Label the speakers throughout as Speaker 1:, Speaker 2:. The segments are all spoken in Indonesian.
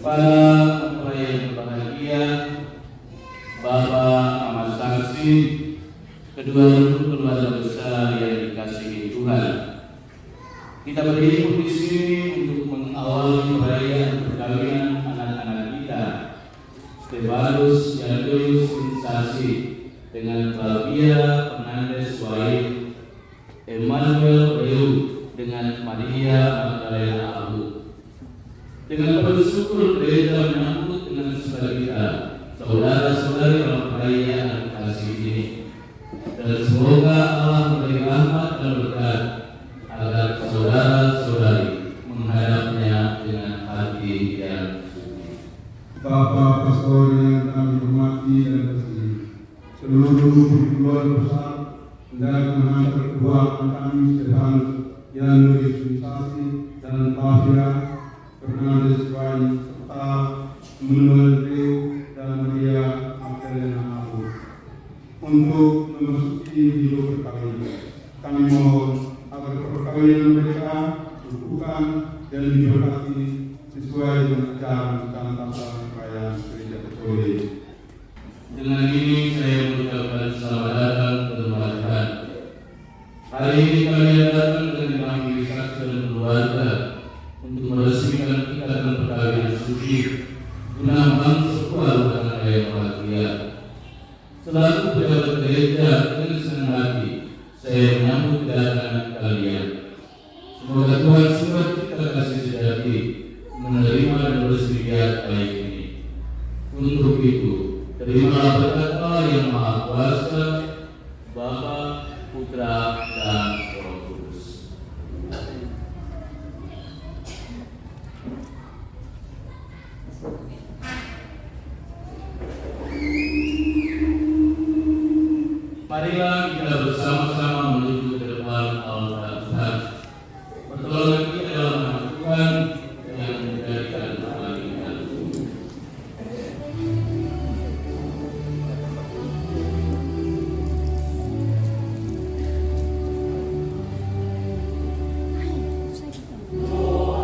Speaker 1: Para mempelai yang berbahagia, Bapak Ahmad Sanksi, kedua keluarga besar yang dikasihi Tuhan. Kita berhimpun di sini untuk mengawali perayaan perkawinan anak-anak kita, Stefanus Yadus Insasi dengan Flavia Fernandes Wahid, Emmanuel Reu dengan Maria Magdalena Abu. Dengan penuh syukur gereja menyambut dengan sukacita saudara-saudari dalam perayaan kasih ini. Dan semoga Allah memberi rahmat dan berkat agar saudara-saudari menghadapnya dengan hati yang suci.
Speaker 2: Bapak Pastor yang kami hormati dan kasihi, seluruh keluarga besar hendak mengantar kedua kami Stefanus Yadus Insasi dan Flavia Fernandes Wahid serta Emmanuel Reu dan Maria Magdalena Abu untuk memasuki hidup perkawinan. Kami mohon agar perkawinan mereka dibukukan dan diberkati sesuai dengan ajaran dan tata perayaan Gereja Katolik.
Speaker 1: Dengan ini saya mengucapkan selamat datang ke rumah Tuhan. Hari ini kalian datang dengan dipanggil saksi dan keluarga untuk meresmikan ikatan perkawinan suci guna membangun sebuah rumah tangga yang bahagia. Selaku pejabat gereja dengan senang hati saya menyambut kedatangan kalian. Semoga Tuhan surat kita kasih sejati menerima dan bersedia baik ini. Untuk itu, terimalah berkat Allah yang Maha Kuasa, Bapa, Putra, dan Roh Kudus. Marilah kita bersama-sama menuju ke depan altar Tuhan. Pertolongan kita dalam nama Tuhan yang menjadikan kebaikan.
Speaker 3: Oh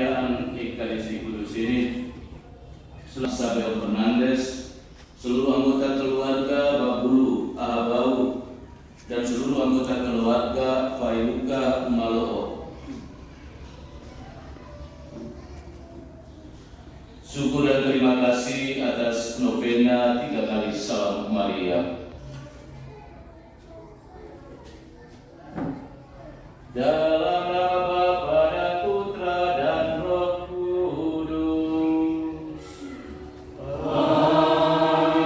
Speaker 1: perayaan Ekaristi Kudus ini, Sabel Fernandes, seluruh anggota keluarga Babulu Ahabau, dan seluruh anggota keluarga Failuka Maloo. Syukur dan terima kasih atas novena 3 kali Salam Maria. Dalam nama Bapa dan Putra dan Roh Kudus. Amin.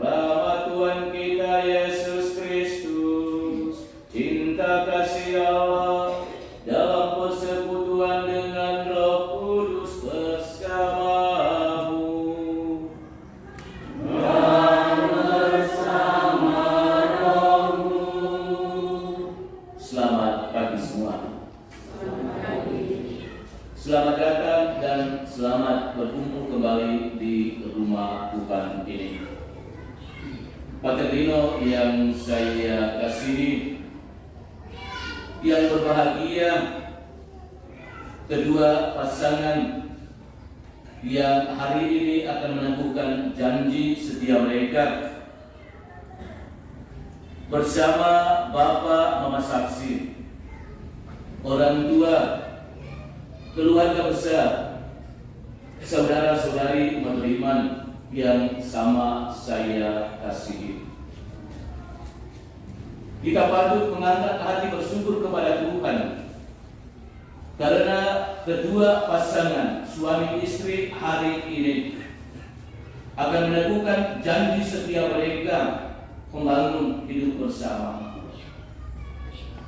Speaker 1: Rahmat Tuhan kita Yesus Kristus, cinta kasih Allah, dalam persekutuan dengan Roh Kudus bersamamu. Selamat pagi semua. Selamat datang dan selamat berkumpul kembali di rumah Tuhan ini. Pater Dino yang saya kasihi, yang berbahagia, kedua pasangan yang hari ini akan meneguhkan janji setia mereka bersama Bapak Mama Saksi, orang tua, keluarga besar, saudara-saudari umat beriman yang sama saya kasihi. Kita patut mengangkat hati bersyukur kepada Tuhan karena kedua pasangan suami istri hari ini akan meneguhkan janji setia mereka membangun hidup bersama.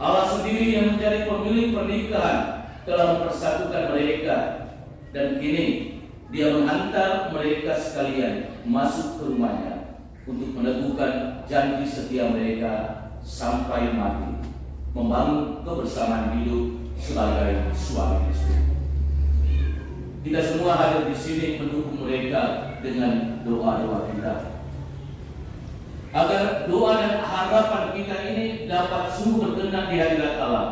Speaker 1: Allah sendiri yang menjadi pemilik pernikahan telah mempersatukan mereka, dan kini Dia menghantar mereka sekalian masuk ke rumahnya untuk meneguhkan janji setia mereka sampai mati, membangun kebersamaan hidup sebagai suami istri. Kita semua hadir di sini mendukung mereka dengan doa-doa kita, agar doa dan harapan kita ini dapat sungguh berkenan di hadirat Allah.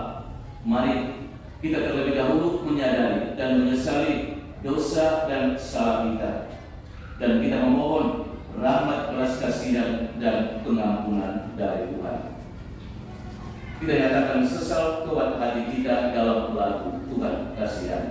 Speaker 1: Mari kita terlebih dahulu menyadari dan menyesali dosa dan salah kita, dan kita memohon rahmat belas kasihan dan pengampunan dari Tuhan. Kita nyatakan sesal kuat hati kita dalam lagu Tuhan kasihan.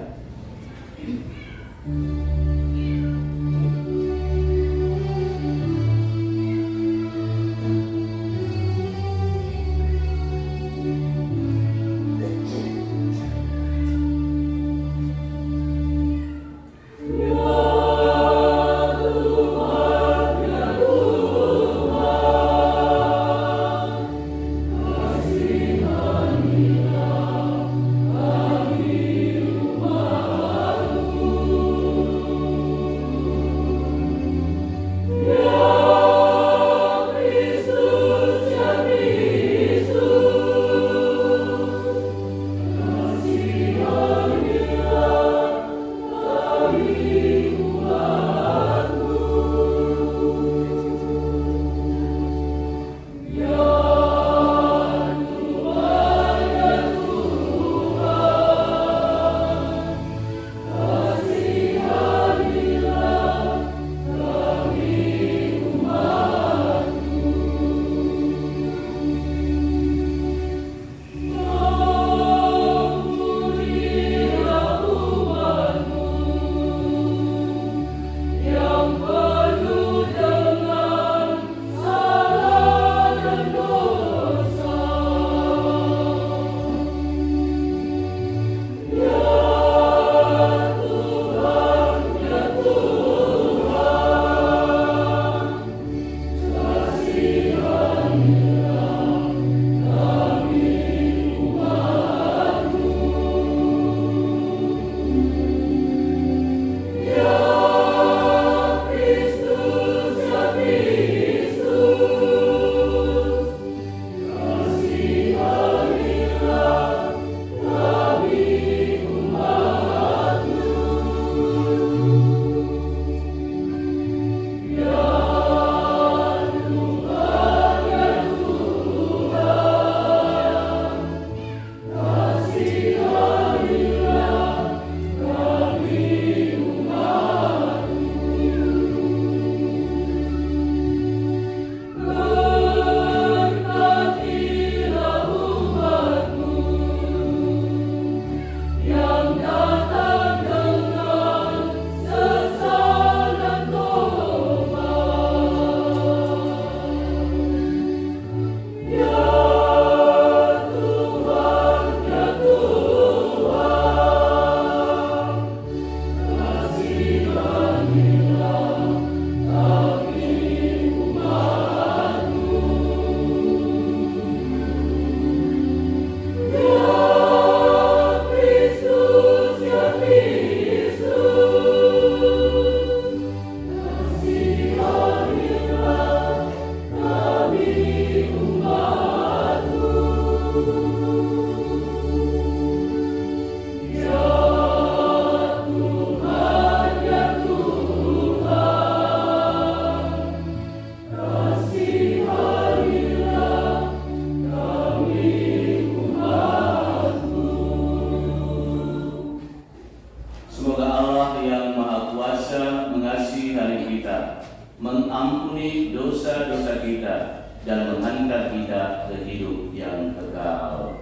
Speaker 3: kita ke hidup yang kekal.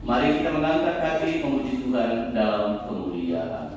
Speaker 3: Mari kita mengangkat hati memuji Tuhan dalam kemuliaan.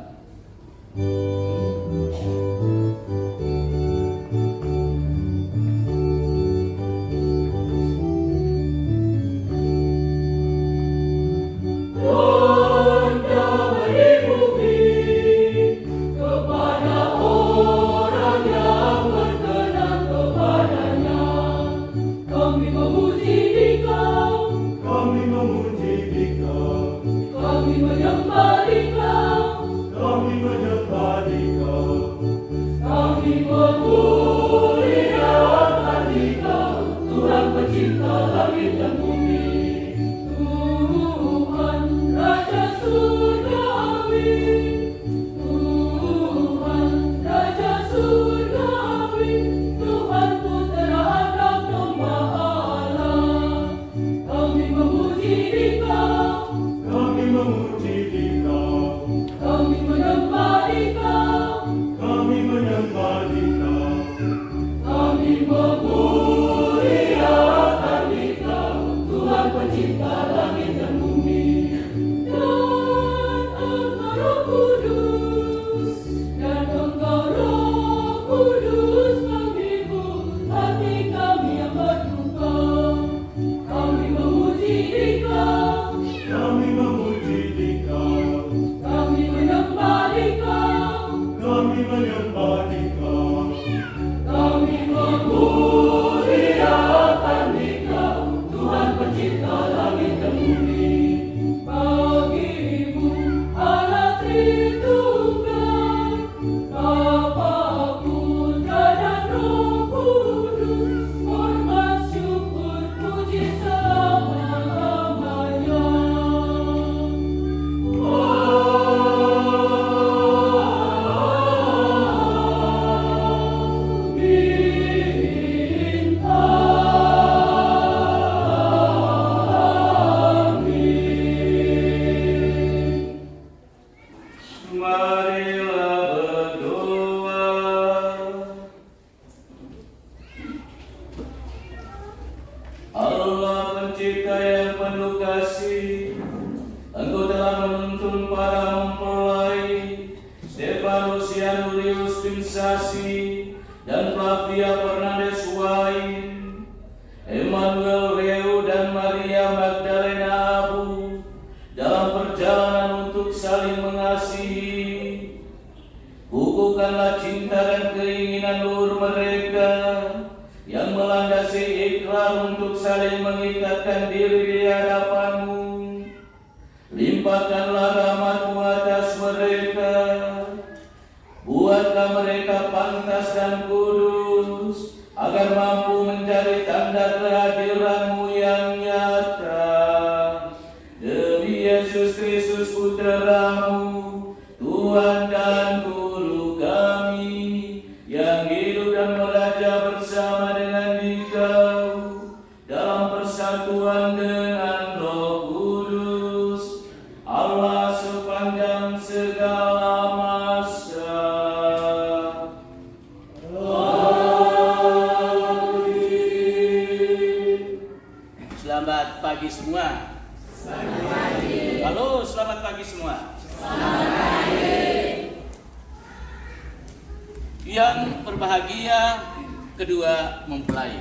Speaker 4: Yang berbahagia kedua mempelai.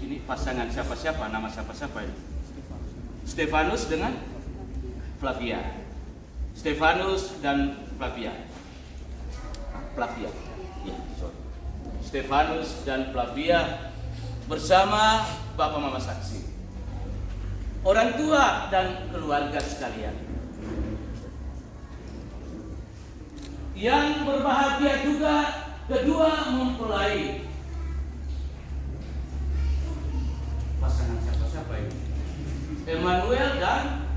Speaker 4: Ini pasangan siapa-siapa, nama siapa-siapa ini? Stefanus dengan Flavia. Stefanus dan Flavia. Ya, sorry. Stefanus dan Flavia bersama Bapak Mama Saksi, orang tua dan keluarga sekalian. Yang berbahagia juga kedua mempelai. Pasangan siapa-siapa ini? Emmanuel dan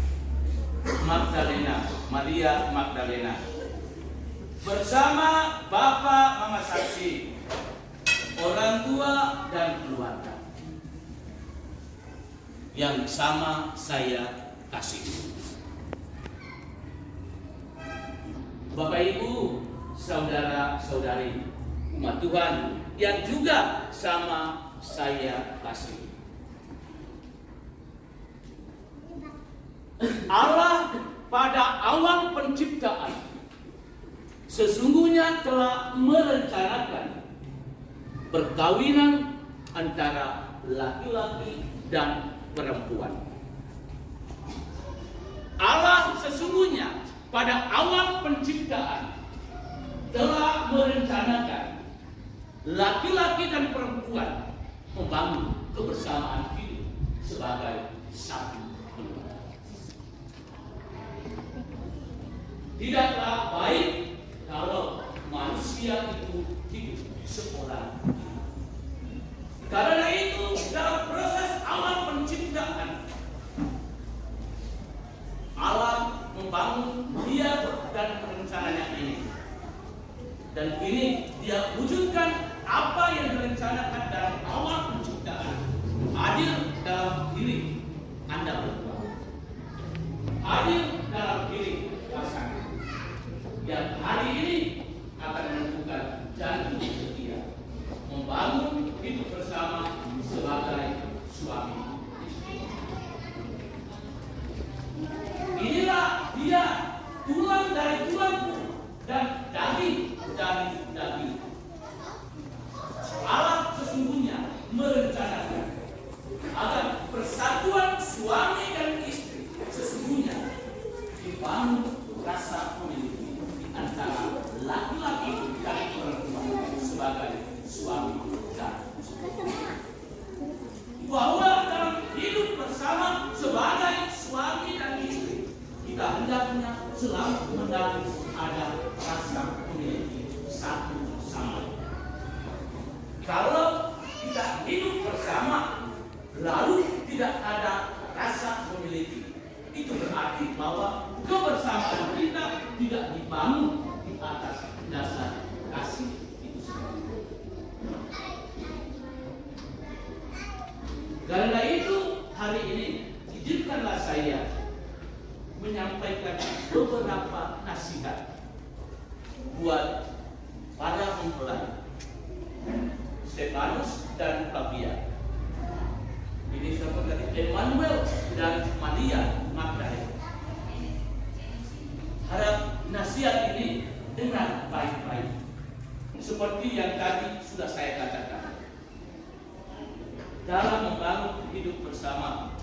Speaker 4: Magdalena, Maria Magdalena. Bersama Bapak Mama Saksi, orang tua dan keluarga yang sama saya kasih. Bapak Ibu, saudara-saudari umat Tuhan yang juga sama saya kasih. Allah pada awal penciptaan sesungguhnya telah merencanakan perkawinan antara laki-laki dan perempuan. Allah sesungguhnya pada awal penciptaan telah merencanakan laki-laki dan perempuan membangun kebersamaan hidup sebagai satu keluarga. Tidaklah baik kalau manusia itu hidup seorang diri. Karena itu dalam proses awal penciptaan Allah membangun dia dan rencananya ini. Dan ini dia wujudkan apa yang direncanakan dalam awal penciptaan. Hadir dalam diri Anda berdua. Hadir dalam diri pasangan. Yang hari ini akan menentukan janji setia. Membangun hidup bersama sebagai suami istri. Inilah dia, tulang dari tulangku dan daging dari daging. Allah sesungguhnya merencanakan agar persatuan suami dan istri sesungguhnya dibangun rasa memiliki di antara laki-laki dan perempuan sebagai suami dan istri. Bahwa dalam hidup bersama sebagai suami dan istri kita hendaknya selalu mendapat ada rasa memiliki satu sama lain. Kalau kita hidup bersama lalu tidak ada rasa memiliki, itu berarti bahwa kebersamaan kita tidak dibangun di atas dasar kasih itu sendiri. Karena itu hari ini izinkanlah saya menyampaikan beberapa nasihat buat para mempelai Stefanus dan Flavia. Ini siapa tadi? Emmanuel dan Maria Magdalena. Harap nasihat ini dengar baik-baik. Seperti yang tadi sudah saya katakan. Dalam membangun hidup bersama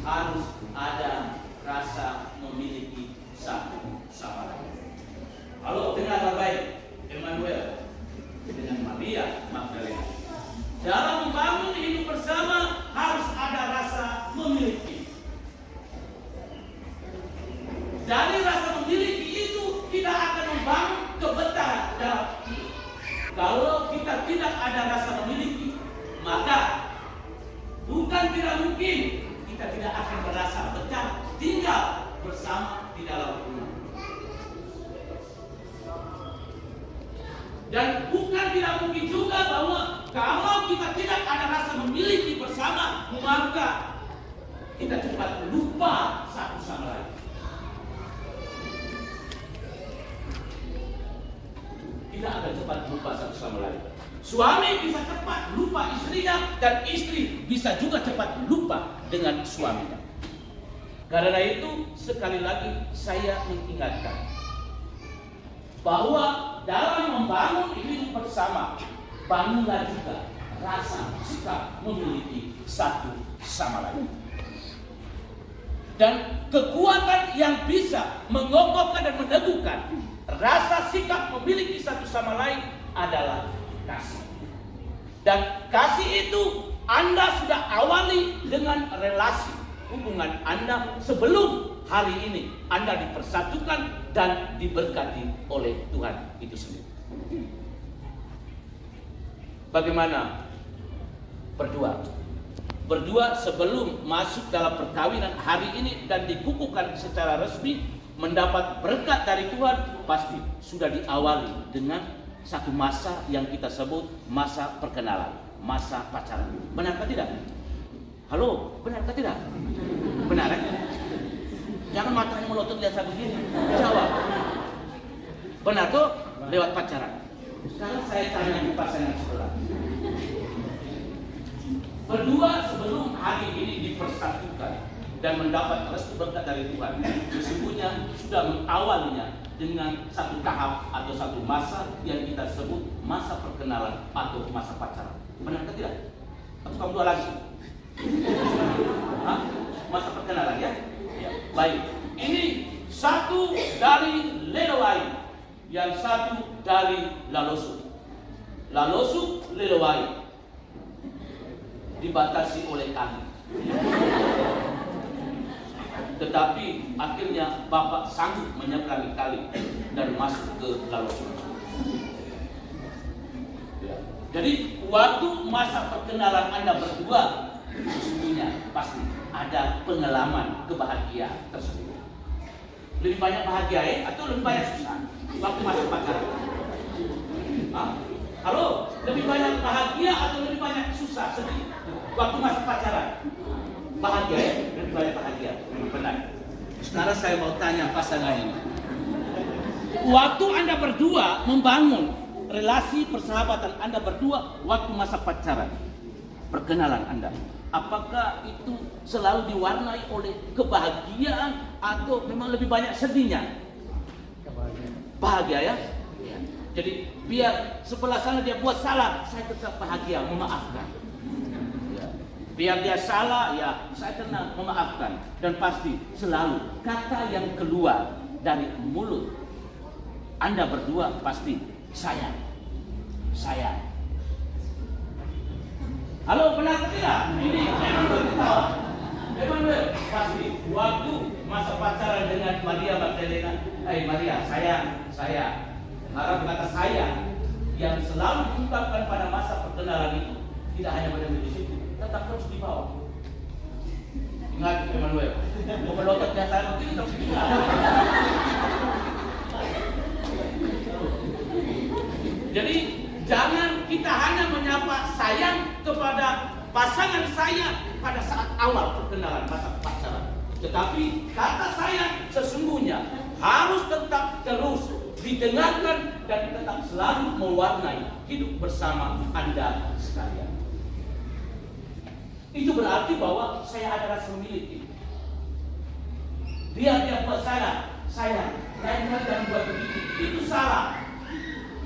Speaker 4: harus ada rasa memiliki satu sama lain. Kalau dengar baik, Emmanuel dengan Maria Magdalena. Dalam membangun hidup bersama harus ada rasa memiliki. Dari rasa memiliki itu kita akan membangun kebenaran dalam hidup. Kalau kita tidak ada rasa memiliki, maka bukan tidak mungkin kita tidak akan merasa betah tinggal bersama di dalam rumah. Dan bukan tidak mungkin juga bahwa kalau kita tidak ada rasa memiliki bersama, maka kita cepat lupa satu sama lain. Kita akan cepat lupa satu sama lain. Suami bisa cepat lupa istrinya dan istri bisa juga cepat lupa dengan suaminya. Karena itu sekali lagi saya mengingatkan bahwa dalam membangun hidup bersama, bangunlah juga rasa sikap memiliki satu sama lain. Dan kekuatan yang bisa mengokohkan dan meneguhkan rasa sikap memiliki satu sama lain adalah kasih. Dan kasih itu Anda sudah awali dengan relasi hubungan Anda sebelum hari ini Anda dipersatukan dan diberkati oleh Tuhan itu sendiri. Bagaimana berdua? Berdua sebelum masuk dalam perkawinan hari ini dan dikukuhkan secara resmi mendapat berkat dari Tuhan, pasti sudah diawali dengan satu masa yang kita sebut masa perkenalan, masa pacaran. Benarkah tidak? Halo, benarkah tidak? Benar kan? Jangan matanya melotot lihat saya begini. Jawab. Benar tuh lewat pacaran. Sekarang saya tanya di pasangan sebelah. Berdua sebelum hari ini dipersatukan dan mendapat restu berkat dari Tuhan, sesungguhnya sudah mengawalinya dengan satu tahap atau satu masa yang kita sebut masa perkenalan atau masa pacaran. Benar atau tidak? Atau kamu dua lagi? Hah? Masa perkenalan ya? Ya. Baik. Ini satu dari Lelewai, yang satu dari Lalosuk. Lalosuk, Lelewai dibatasi oleh kami. Tetapi akhirnya Bapak sanggup menyeberangi kali dan masuk ke Lalosuk. Ya. Jadi waktu masa perkenalan Anda berdua, sesungguhnya pasti ada pengalaman kebahagiaan tersebut. Lebih banyak bahagia atau lebih banyak susah waktu masa pacaran? Halo, lebih banyak bahagia atau lebih banyak susah sedih waktu masa pacaran? Bahagia ya? Lebih banyak bahagia. Benar. Sekarang saya mau tanya pasangan ini. Waktu Anda berdua membangun relasi persahabatan Anda berdua waktu masa pacaran, perkenalan Anda, apakah itu selalu diwarnai oleh kebahagiaan atau memang lebih banyak sedihnya? Bahagia ya? Jadi biar sebelah sana dia buat salah, saya tetap bahagia memaafkan. Biar dia salah, ya saya tenang memaafkan. Dan pasti selalu kata yang keluar dari mulut Anda berdua pasti sayang. Sayang. Halo, benar atau tidak? Ini Emmanuel ketawa. Emmanuel pasti waktu masa pacaran dengan Maria Magdalena, Maria, sayang. Harap kata sayang yang selalu diungkapkan pada masa perkenalan itu tidak hanya berada di situ, tetap terus di bawah. Ingat Emmanuel, mau melotot nyata begini terus di bawah. Jadi jangan kita hanya menyapa sayang kepada pasangan saya pada saat awal perkenalan masa pacaran, tetapi kata sayang sesungguhnya harus tetap terus didengarkan dan tetap selalu mewarnai hidup bersama Anda sekalian. Itu berarti bahwa saya ada rasa memiliki. Dia buat salah, sayang, lain kali jangan buat begitu. Itu salah.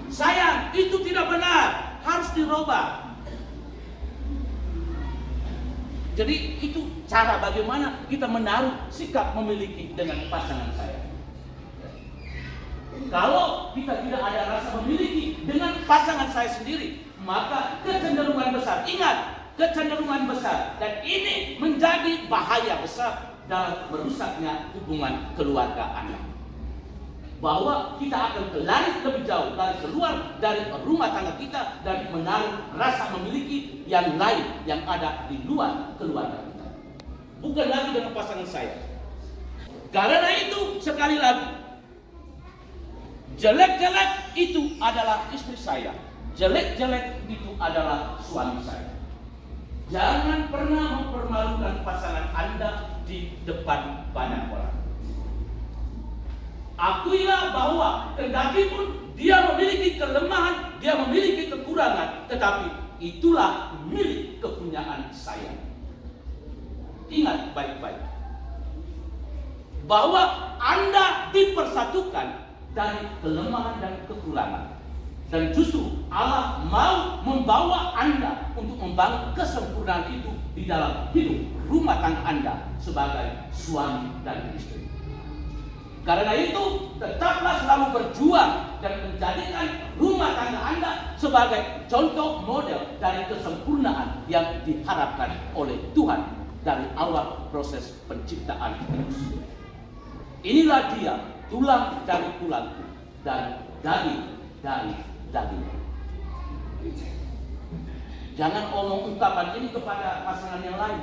Speaker 4: Sayang, itu tidak benar, harus dirubah. Jadi itu cara bagaimana kita menaruh sikap memiliki dengan pasangan saya. Kalau kita tidak ada rasa memiliki dengan pasangan saya sendiri, maka kecenderungan besar, ingat, kecenderungan besar, dan ini menjadi bahaya besar dalam merusaknya hubungan keluarga Anda. Bahwa kita akan lari lebih jauh, lari keluar dari rumah tangga kita dan menaruh rasa memiliki yang lain yang ada di luar keluarga kita. Bukan lagi dengan pasangan saya. Karena itu sekali lagi, jelek-jelek itu adalah istri saya, jelek-jelek itu adalah suami saya. Jangan pernah mempermalukan pasangan Anda di depan banyak orang. Akuilah bahwa kendati pun dia memiliki kelemahan, dia memiliki kekurangan, tetapi itulah milik kepunyaan saya. Ingat baik-baik bahwa Anda dipersatukan dari kelemahan dan kekurangan. Dan justru Allah mau membawa Anda untuk membangun kesempurnaan itu di dalam hidup rumah tangga Anda sebagai suami dan istri. Karena itu, tetaplah selalu berjuang dan menjadikan rumah tangga Anda sebagai contoh model dari kesempurnaan yang diharapkan oleh Tuhan dari awal proses penciptaan manusia. Inilah dia, tulang dari tulangku dan daging dari daging. Jangan omong ungkapan ini kepada pasangan yang lain.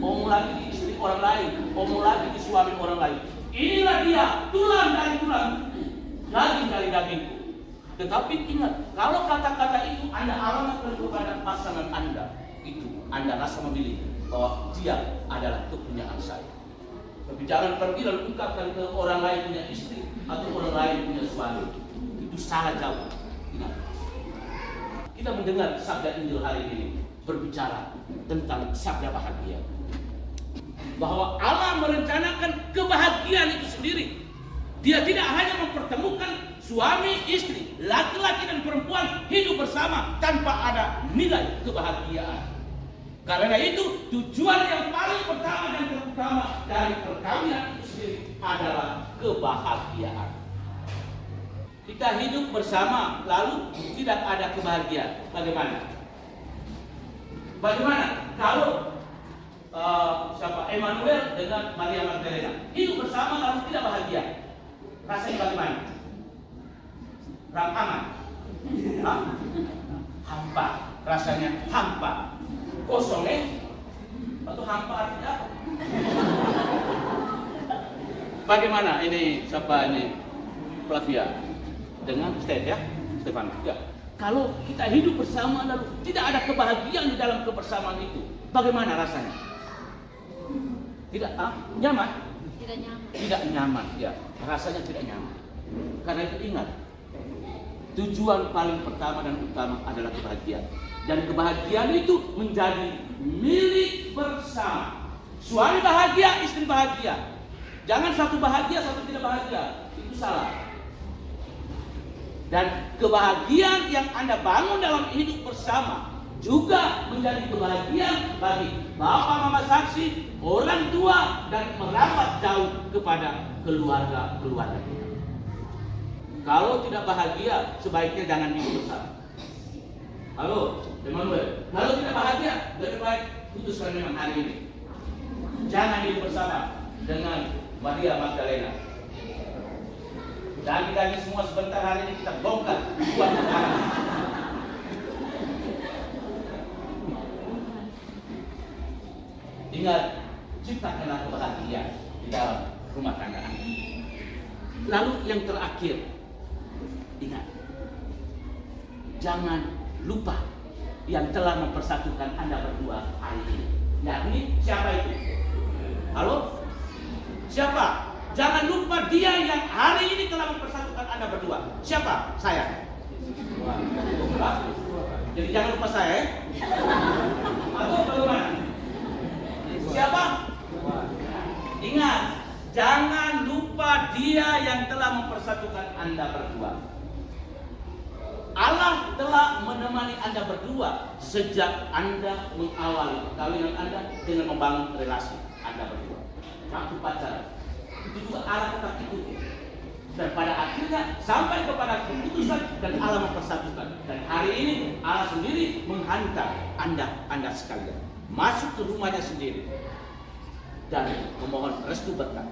Speaker 4: Omong lagi di istri orang lain, omong lagi di suami orang lain. Inilah dia, tulang dari tulangku, daging dari dagingku. Tetapi ingat, kalau kata-kata itu Anda alamatkan kepada pasangan Anda, itu Anda rasa memiliki bahwa dia adalah kepunyaan saya. Tapi jangan pergi lalu ungkapkan ke orang lain punya istri atau orang lain punya suami. Itu salah jauh. Ingat. Kita mendengar sabda Injil hari ini. berbicara tentang sabda bahagia. Bahwa Allah merencanakan kebahagiaan itu sendiri. Dia tidak hanya mempertemukan suami, istri, laki-laki dan perempuan hidup bersama tanpa ada nilai kebahagiaan. Karena itu tujuan yang paling pertama dan terutama dari perkawinan itu sendiri adalah kebahagiaan. Kita hidup bersama lalu tidak ada kebahagiaan. Bagaimana? Bagaimana kalau Emmanuel dengan Maria Magdalena hidup bersama lalu tidak bahagia? Rasanya bagaimana? Aman? Hampa. Rasanya hampa. Kosong atau hampa artinya apa? Bagaimana ini Flavia dengan Stefan ya. Kalau kita hidup bersama lalu tidak ada kebahagiaan di dalam kebersamaan itu, bagaimana rasanya? Tidak nyaman? Tidak nyaman, ya. Rasanya tidak nyaman. Karena itu ingat, tujuan paling pertama dan utama adalah kebahagiaan. Dan kebahagiaan itu menjadi milik bersama. Suami bahagia, istri bahagia. Jangan satu bahagia, satu tidak bahagia. Itu salah. Dan kebahagiaan yang Anda bangun dalam hidup bersama juga menjadi kebahagiaan bagi bapak mama saksi, orang tua, dan merambat jauh kepada keluarga-keluarga kita. Kalau tidak bahagia, sebaiknya jangan hidup bersama. Halo, Emmanuel. Kalau tidak bahagia, lebih baik putuskan memang hari ini. Jangan hidup bersama dengan Maria Magdalena. Daging-daging semua sebentar hari ini kita bongkar buat negara. Ingat, ciptakanlah kebahagiaan di dalam rumah tangga Anda. Lalu yang terakhir, ingat, jangan lupa yang telah mempersatukan Anda berdua hari ini. Yakni siapa itu? Halo? Siapa? Jangan lupa dia yang hari ini telah mempersatukan Anda berdua. Siapa? Saya. Jadi jangan lupa saya. Atau bagaimana? Siapa? Ingat, jangan lupa dia yang telah mempersatukan Anda berdua. Allah telah menemani Anda berdua sejak Anda mengawali perkawinan Anda dengan membangun relasi Anda berdua. Waktu pacaran. Itu juga Allah tetap ikuti. Dan pada akhirnya sampai kepada keputusan dan Allah mempersatukan. Dan hari ini Allah sendiri menghantar Anda sekalian masuk ke rumahnya sendiri dan memohon restu berkat.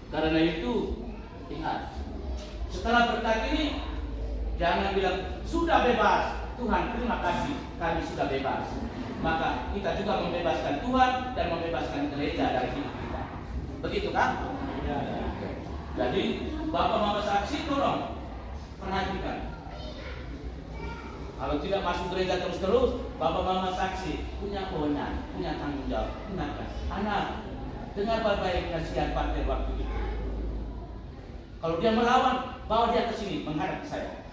Speaker 4: Karena itu ingat, setelah berkat ini jangan bilang sudah bebas. Tuhan terima kasih kami sudah bebas. Maka kita juga membebaskan Tuhan dan membebaskan gereja dari hidup kita. Begitu kan? Ya. Jadi Bapak Mama saksi tolong perhatikan. Kalau tidak masuk gereja terus-terus, Bapak Mama saksi punya kewenangan, punya tanggung jawab. Ingatkan, anak, dengar baik-baik nasihat partai waktu itu. Kalau dia melawan, bawa dia ke sini menghadap saya.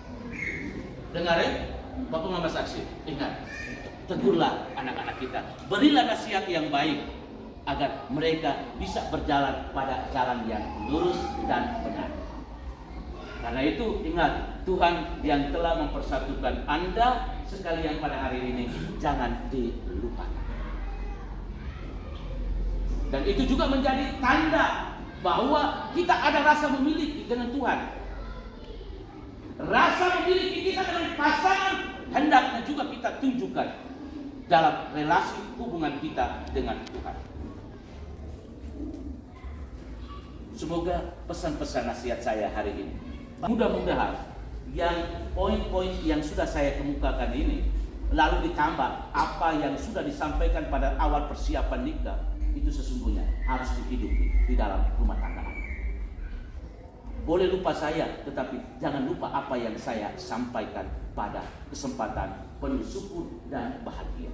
Speaker 4: Dengar ya, Bapak Mama saksi, ingat. Tegurlah anak-anak kita, berilah nasihat yang baik agar mereka bisa berjalan pada jalan yang lurus dan benar. Karena itu ingat, Tuhan yang telah mempersatukan Anda sekalian pada hari ini jangan dilupakan. Dan itu juga menjadi tanda bahwa kita ada rasa memiliki dengan Tuhan. Rasa memiliki kita dengan pasangan hendaknya juga kita tunjukkan dalam relasi hubungan kita dengan Tuhan. Semoga pesan-pesan nasihat saya hari ini, mudah-mudahan yang poin-poin yang sudah saya kemukakan ini, lalu ditambah apa yang sudah disampaikan pada awal persiapan nikah, itu sesungguhnya harus dihidupi di dalam rumah tangga Anda. Boleh lupa saya, tetapi jangan lupa apa yang saya sampaikan pada kesempatan penuh syukur dan bahagia.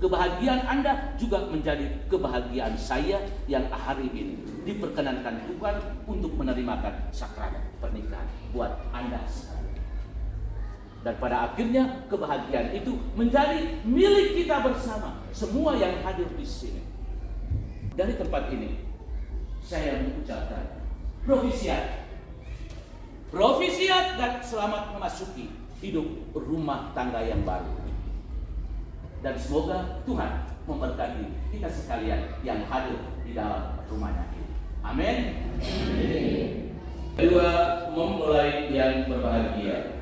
Speaker 4: Kebahagiaan Anda juga menjadi kebahagiaan saya yang hari ini diperkenankan Tuhan untuk menerimakan sakramen pernikahan buat Anda sekalian. Dan pada akhirnya kebahagiaan itu menjadi milik kita bersama, semua yang hadir di sini. Dari tempat ini saya mengucapkan provisiat. Provisiat dan selamat memasuki hidup rumah tangga yang baru. Dan semoga Tuhan memberkati kita sekalian yang hadir di dalam rumahnya ini. Amin. Kedua, mempelai yang berbahagia.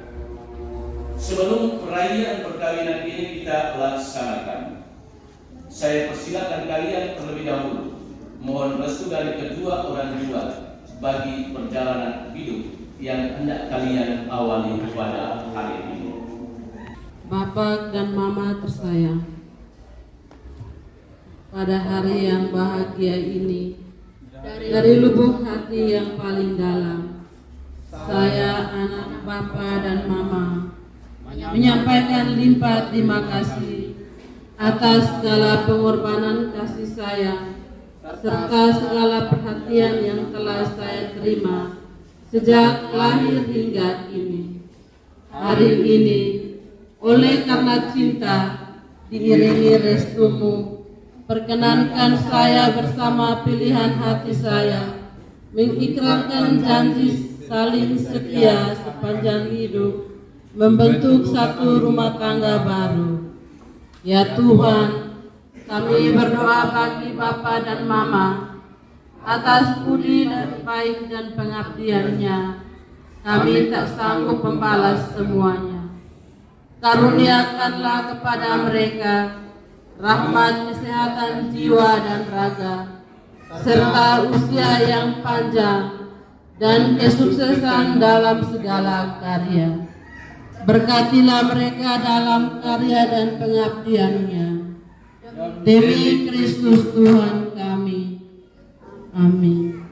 Speaker 4: Sebelum perayaan perkawinan ini kita laksanakan, saya persilakan kalian terlebih dahulu mohon restu dari kedua orang tua bagi perjalanan hidup yang hendak kalian awali pada hari ini.
Speaker 5: Bapak dan Mama tersayang, pada hari yang bahagia ini, dari lubuk hati yang paling dalam, saya anak Bapak dan Mama menyampaikan limpah terima kasih atas segala pengorbanan kasih sayang serta segala perhatian yang telah saya terima sejak lahir hingga kini. Hari ini, oleh karena cinta diiringi restumu, perkenankan saya bersama pilihan hati saya mengikrarkan janji saling setia sepanjang hidup, membentuk satu rumah tangga baru. Ya Tuhan, kami berdoa bagi Bapa dan Mama atas budi dan baik dan pengabdiannya. Kami tak sanggup membalas semuanya. Karuniakanlah kepada mereka rahmat kesehatan jiwa dan raga, serta usia yang panjang dan kesuksesan dalam segala karya. Berkatilah mereka dalam karya dan pengabdiannya. Demi Kristus Tuhan kami. Amin.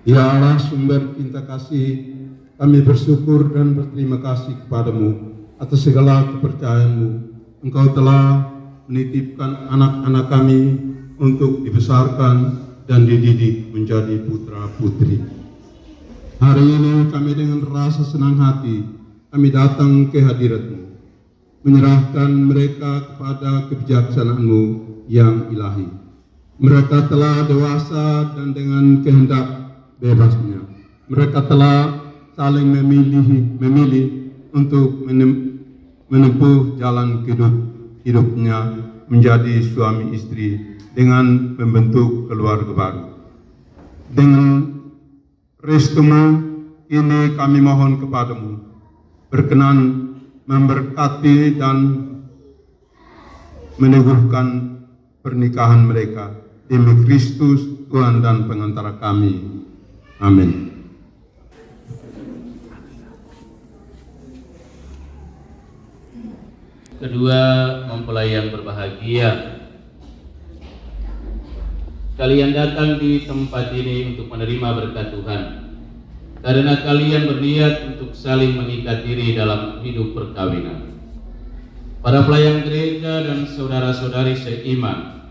Speaker 2: Ya Allah, sumber cinta kasih, kami bersyukur dan berterima kasih kepadamu atas segala kepercayaanmu. Engkau telah menitipkan anak-anak kami untuk dibesarkan dan dididik menjadi putra-putri. Hari ini kami dengan rasa senang hati kami datang ke hadirat-Mu, menyerahkan mereka kepada kebijaksanaan-Mu yang ilahi. Mereka telah dewasa dan dengan kehendak bebasnya, mereka telah saling memilih untuk menempuh jalan hidupnya menjadi suami istri dengan membentuk keluarga baru. Dengan restu-Mu ini kami mohon kepadamu, berkenan memberkati dan meneguhkan pernikahan mereka demi Kristus Tuhan dan pengantara kami. Amin.
Speaker 1: Kedua, mempelai yang berbahagia. Kalian datang di tempat ini untuk menerima berkat Tuhan, karena kalian berniat untuk saling mengikat diri dalam hidup perkawinan. Para pelayan gereja dan saudara-saudari seiman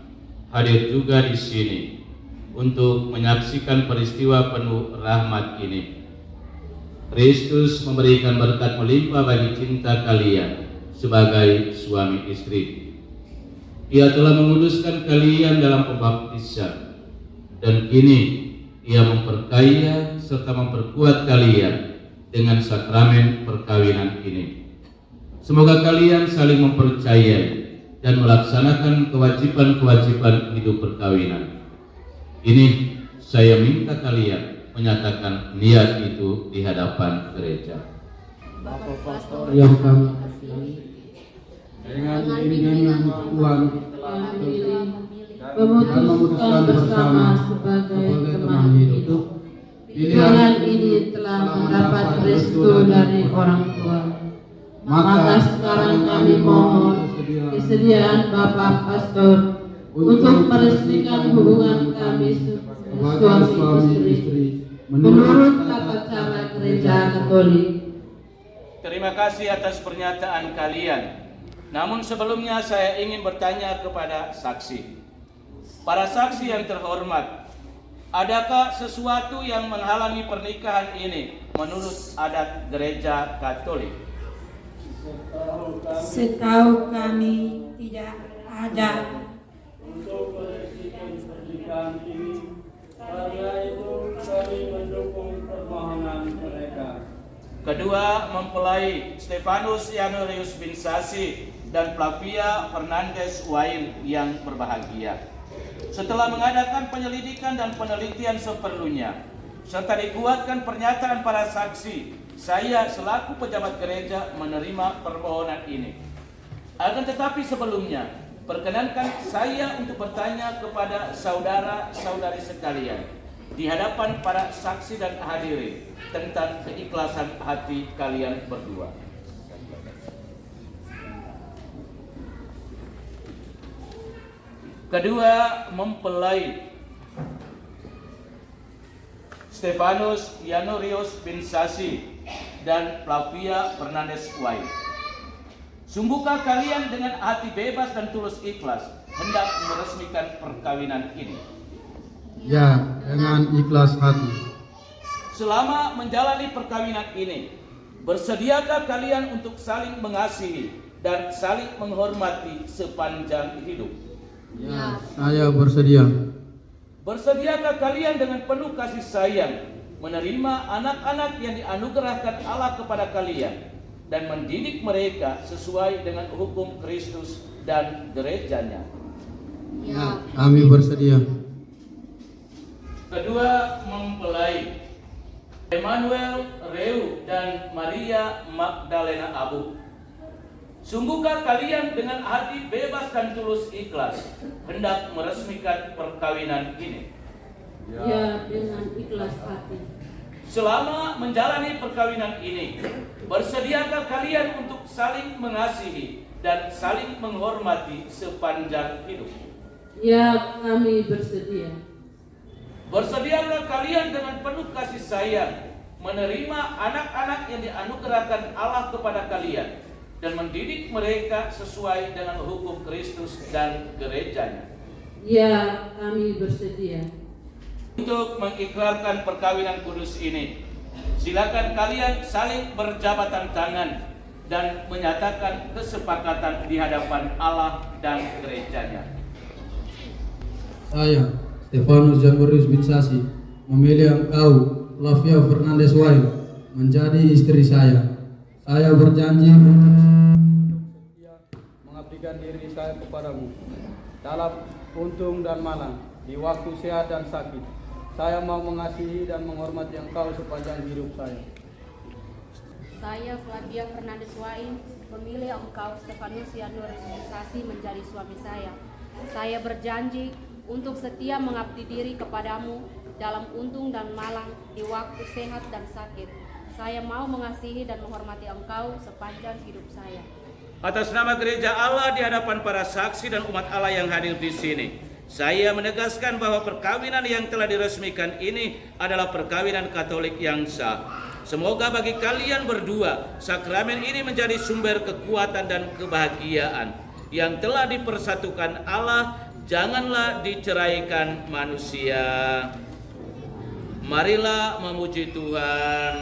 Speaker 1: hadir juga di sini untuk menyaksikan peristiwa penuh rahmat ini. Kristus memberikan berkat melimpah bagi cinta kalian sebagai suami istri. Ia telah menguduskan kalian dalam pembaptisan, dan kini Ia memperkaya serta memperkuat kalian dengan sakramen perkawinan ini. Semoga kalian saling mempercayai dan melaksanakan kewajiban-kewajiban hidup perkawinan. Ini saya minta kalian menyatakan niat itu di hadapan gereja.
Speaker 6: Bapak Pastor yang kami kasihi, dengan bimbingan Tuhan telah
Speaker 5: memutuskan bersama sebagai teman hidup. Pilihan ini telah mendapat restu dari orang tua. Maka sekarang kami mohon kesediaan Bapak Pastor untuk meresmikan hubungan kami suami istri menurut tata cara Gereja Katolik.
Speaker 4: Terima kasih atas pernyataan kalian. Namun sebelumnya saya ingin bertanya kepada saksi. Para saksi yang terhormat, adakah sesuatu yang menghalangi pernikahan ini menurut adat Gereja Katolik?
Speaker 7: Setahu kami tidak ada.
Speaker 6: Untuk meresmikan pernikahan ini, karena itu kami mendukung permohonan mereka.
Speaker 4: Kedua, mempelai Stefanus Yanurius bin Sasi dan Flavia Fernandez Wain yang berbahagia. Setelah mengadakan penyelidikan dan penelitian seperlunya, serta dikuatkan pernyataan para saksi, saya selaku pejabat gereja menerima permohonan ini. Akan tetapi sebelumnya, perkenankan saya untuk bertanya kepada saudara-saudari sekalian di hadapan para saksi dan hadirin tentang keikhlasan hati kalian berdua. Kedua, mempelai Stefanus Yanurius bin Sasi dan Flavia Fernandez Wain. Sungguhkah kalian dengan hati bebas dan tulus ikhlas hendak meresmikan perkawinan ini?
Speaker 6: Ya, dengan ikhlas hati.
Speaker 4: Selama menjalani perkawinan ini, bersediakah kalian untuk saling mengasihi dan saling menghormati sepanjang hidup?
Speaker 6: Ya, saya bersedia.
Speaker 4: Bersediakah kalian dengan penuh kasih sayang menerima anak-anak yang dianugerahkan Allah kepada kalian dan mendidik mereka sesuai dengan hukum Kristus dan gerejanya?
Speaker 6: Ya, kami bersedia.
Speaker 4: Kedua, mempelai Emmanuel Reu dan Maria Magdalena Abu. Sungguhkah kalian dengan hati bebas dan tulus ikhlas hendak meresmikan perkawinan ini?
Speaker 5: Ya, dengan ikhlas hati.
Speaker 4: Selama menjalani perkawinan ini, bersediakah kalian untuk saling mengasihi dan saling menghormati sepanjang hidup?
Speaker 5: Ya, kami bersedia.
Speaker 4: Bersediakah kalian dengan penuh kasih sayang menerima anak-anak yang dianugerahkan Allah kepada kalian dan mendidik mereka sesuai dengan hukum Kristus dan gerejanya?
Speaker 5: Ya, kami bersedia.
Speaker 4: Untuk mengikrarkan perkawinan kudus ini, silakan kalian saling berjabatan tangan dan menyatakan kesepakatan di hadapan Allah dan gerejanya.
Speaker 6: Saya, Stefanus Yanurius bin Sasi, memilih engkau, Flavia Fernandez Wain, menjadi istri saya. Saya berjanji untuk setia mengabdikan diri saya kepadamu dalam untung dan malang, di waktu sehat dan sakit. Saya mau mengasihi dan menghormati engkau sepanjang hidup saya.
Speaker 8: Saya, Flavia Fernandez Wain, memilih engkau, Stefanus Yanurius bin Sasi, menjadi suami saya. Saya berjanji untuk setia mengabdi diri kepadamu dalam untung dan malang, di waktu sehat dan sakit. Saya mau mengasihi dan menghormati engkau sepanjang hidup saya.
Speaker 4: Atas nama gereja Allah di hadapan para saksi dan umat Allah yang hadir di sini, saya menegaskan bahwa perkawinan yang telah diresmikan ini adalah perkawinan Katolik yang sah. Semoga bagi kalian berdua, sakramen ini menjadi sumber kekuatan dan kebahagiaan yang telah dipersatukan Allah, janganlah diceraikan manusia. Marilah memuji Tuhan.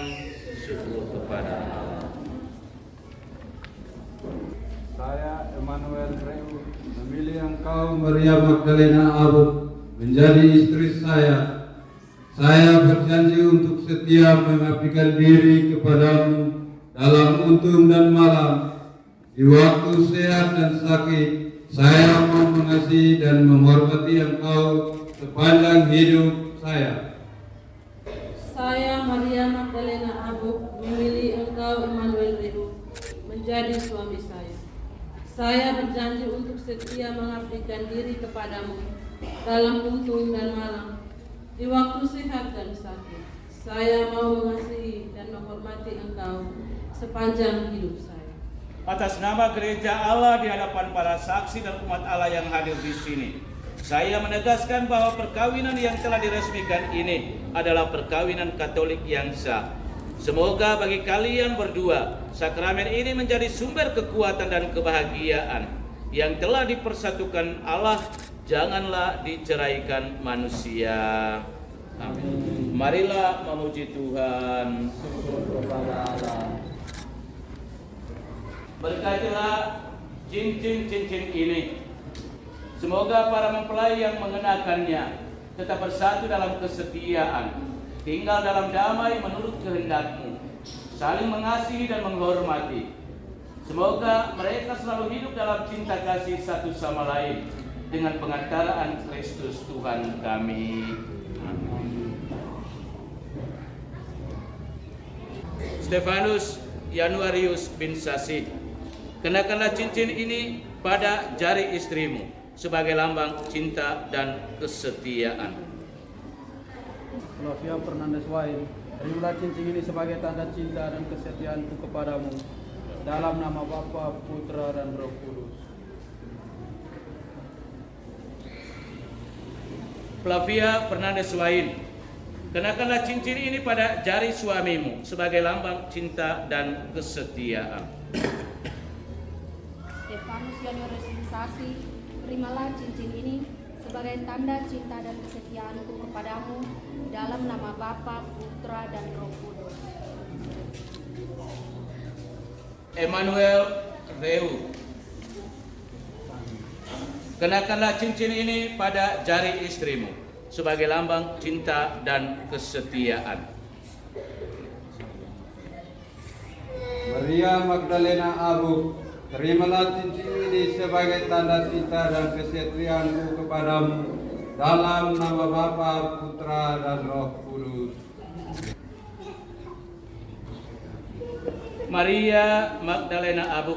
Speaker 4: Syukur kepada Allah.
Speaker 6: Saya, Emmanuel Reu, memilih engkau, Maria Magdalena Abu, menjadi istri saya. Saya berjanji untuk setia mengabdikan diri kepadamu dalam untung dan malam, di waktu sehat dan sakit. Saya mau mengasihi dan menghormati engkau sepanjang hidup saya.
Speaker 5: Saya, Maria Magdalena Abu, memilih engkau, Emmanuel Reu, menjadi suami saya. Saya berjanji untuk setia mengabdikan diri kepadamu dalam untung dan malam, di waktu sehat dan sakit. Saya mau mengasihi dan menghormati engkau sepanjang hidup saya.
Speaker 4: Atas nama gereja Allah di hadapan para saksi dan umat Allah yang hadir di sini, saya menegaskan bahwa perkawinan yang telah diresmikan ini adalah perkawinan Katolik yang sah. Semoga bagi kalian berdua, sakramen ini menjadi sumber kekuatan dan kebahagiaan yang telah dipersatukan Allah, janganlah diceraikan manusia. Amin. Marilah memuji Tuhan.
Speaker 6: Syukur kepada Allah.
Speaker 4: Berkatilah cincin-cincin ini. Semoga para mempelai yang mengenakannya tetap bersatu dalam kesetiaan, tinggal dalam damai menurut kehendak-Mu, saling mengasihi dan menghormati. Semoga mereka selalu hidup dalam cinta kasih satu sama lain dengan pengantaraan Kristus Tuhan kami. Amin. Stefanus Januarius bin Sasi, kenakanlah cincin ini pada jari istrimu sebagai lambang cinta dan kesetiaan.
Speaker 9: Flavia Fernandes Wain, terimalah cincin ini sebagai tanda cinta dan kesetiaanku kepadamu, dalam nama Bapa, Putra, dan Roh Kudus.
Speaker 4: Flavia Fernandes Wain, kenakanlah cincin ini pada jari suamimu sebagai lambang cinta dan kesetiaan.
Speaker 8: Stefanus Januarius bin Sasi, terimalah cincin ini sebagai tanda cinta dan kesetiaanku kepadamu, dalam nama Bapa, Putra, dan Roh Kudus.
Speaker 4: Emmanuel Reu, kenakanlah cincin ini pada jari istrimu sebagai lambang cinta dan kesetiaan.
Speaker 6: Maria Magdalena Abu, terimalah cincin ini sebagai tanda cinta dan kesetiaanku kepadamu, dalam nama Bapa, Putra, dan Roh Kudus.
Speaker 4: Maria Magdalena Abu,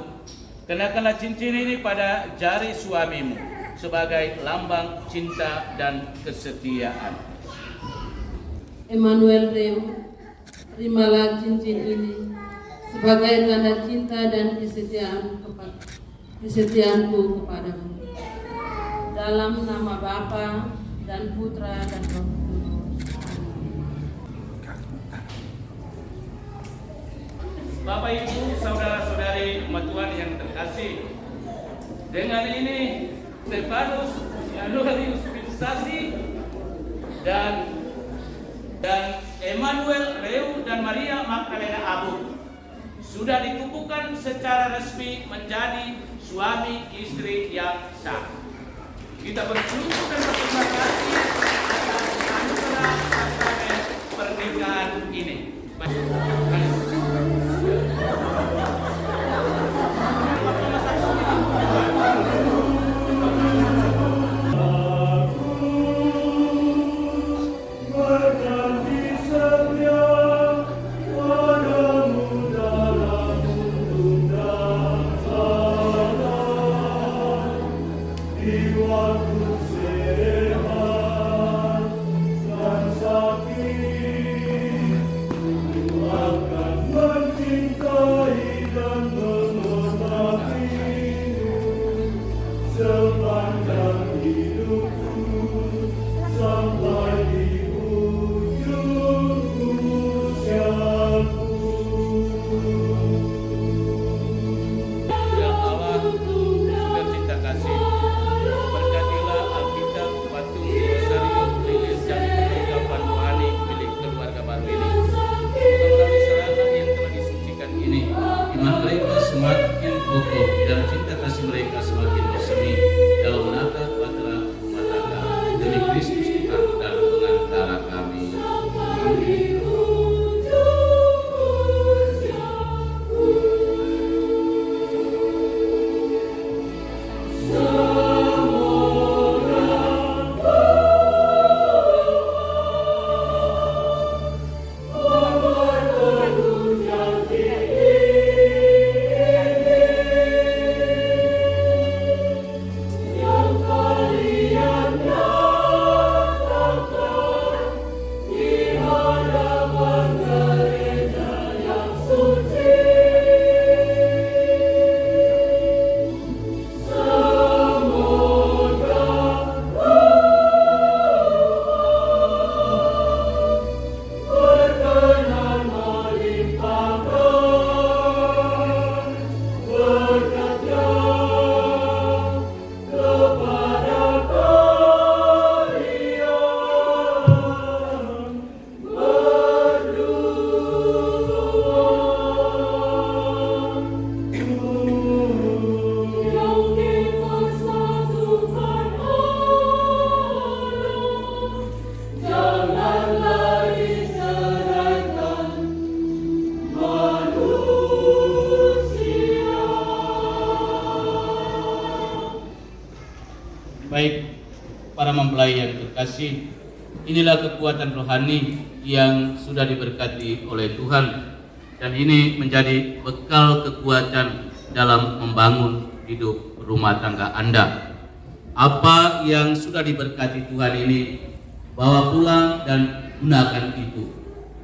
Speaker 4: kenakanlah cincin ini pada jari suamimu sebagai lambang cinta dan kesetiaan.
Speaker 5: Emmanuel Reu, terimalah cincin ini sebagai tanda cinta dan kesetiaanku kepadamu, dalam nama Bapa dan Putra dan Roh Kudus.
Speaker 4: Bapak Ibu, saudara-saudari umat Tuhan yang terkasih, dengan ini Stefanus Januarius bin Sasi dan Emmanuel Reu dan Maria Magdalena Abu sudah dikukuhkan secara resmi menjadi suami istri yang sah. Kita bersyukur dan berterima kasih atas anugerah sakramen pernikahan ini.
Speaker 10: Di waktu seremonial
Speaker 1: mempelai yang terkasih, inilah kekuatan rohani yang sudah diberkati oleh Tuhan, dan ini menjadi bekal kekuatan dalam membangun hidup rumah tangga Anda. Apa yang sudah diberkati Tuhan ini, bawa pulang dan gunakan itu.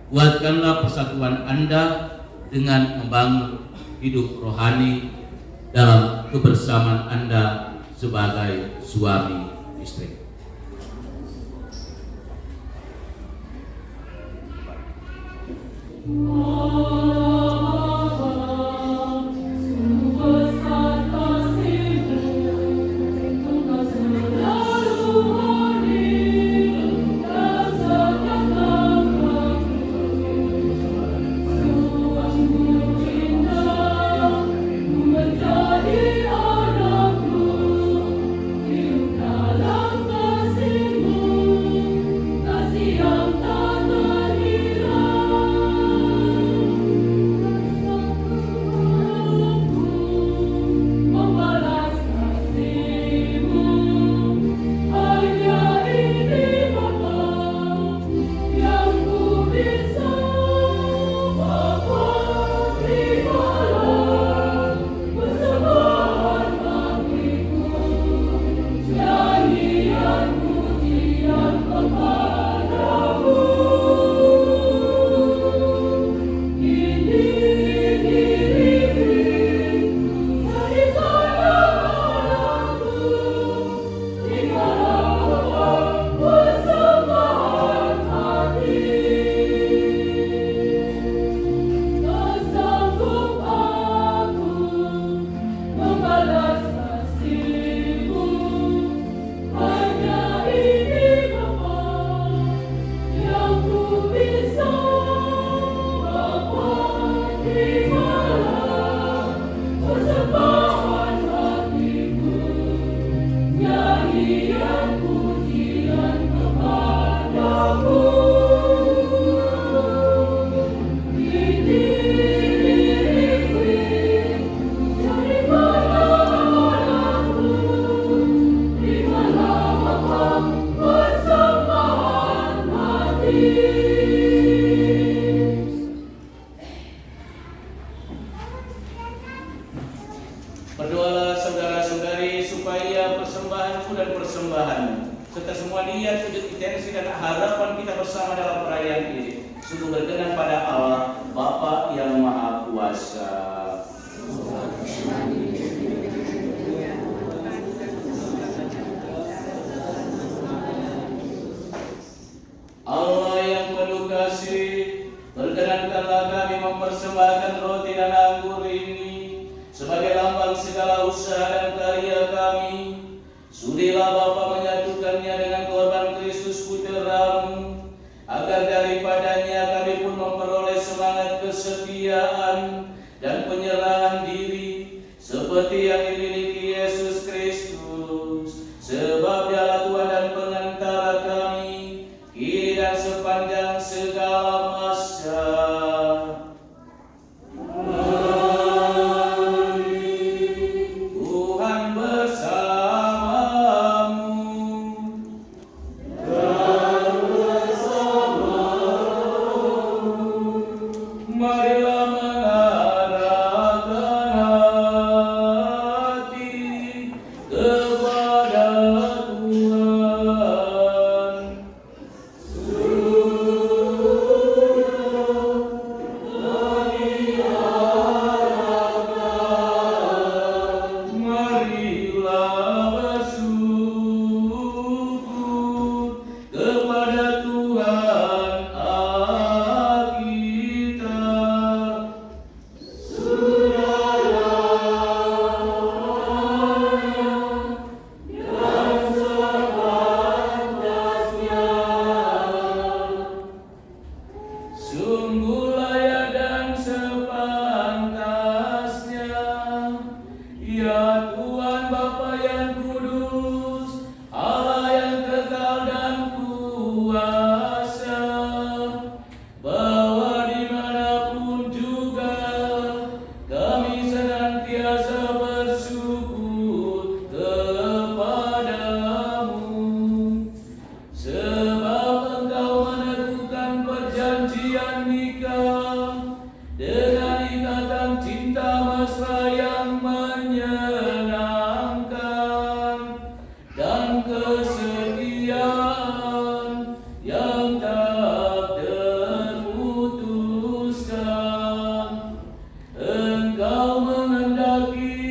Speaker 1: Kuatkanlah persatuan Anda dengan membangun hidup rohani dalam kebersamaan Anda sebagai suami istri.
Speaker 4: Berdoalah saudara-saudari supaya persembahanku dan persembahanmu serta semua niat, sujud, intensi dan harapan kita bersama dalam perayaan ini sungguh berkenan pada Allah Bapa yang Maha Kuasa. Allah yang penuh kasih, berkenankanlah kami mempersembahkan roti dan anggur ini sebagai lambang segala usaha dan karya kami. Sudilah Bapa menyatukannya dengan korban Kristus Putra-Mu, agar daripadanya kami pun memperoleh semangat kesetiaan dan penyerahan diri seperti yang dimiliki Yesus Kristus, sebab Dialah Tuhan dan pengantara kami kini dan sepanjang segala masa. Marilah mengarahkan sebab engkau meneguhkan perjanjian nikah dengan ikatan cinta mesra yang menyenangkan dan kesetiaan yang tak terputuskan. Engkau menghendaki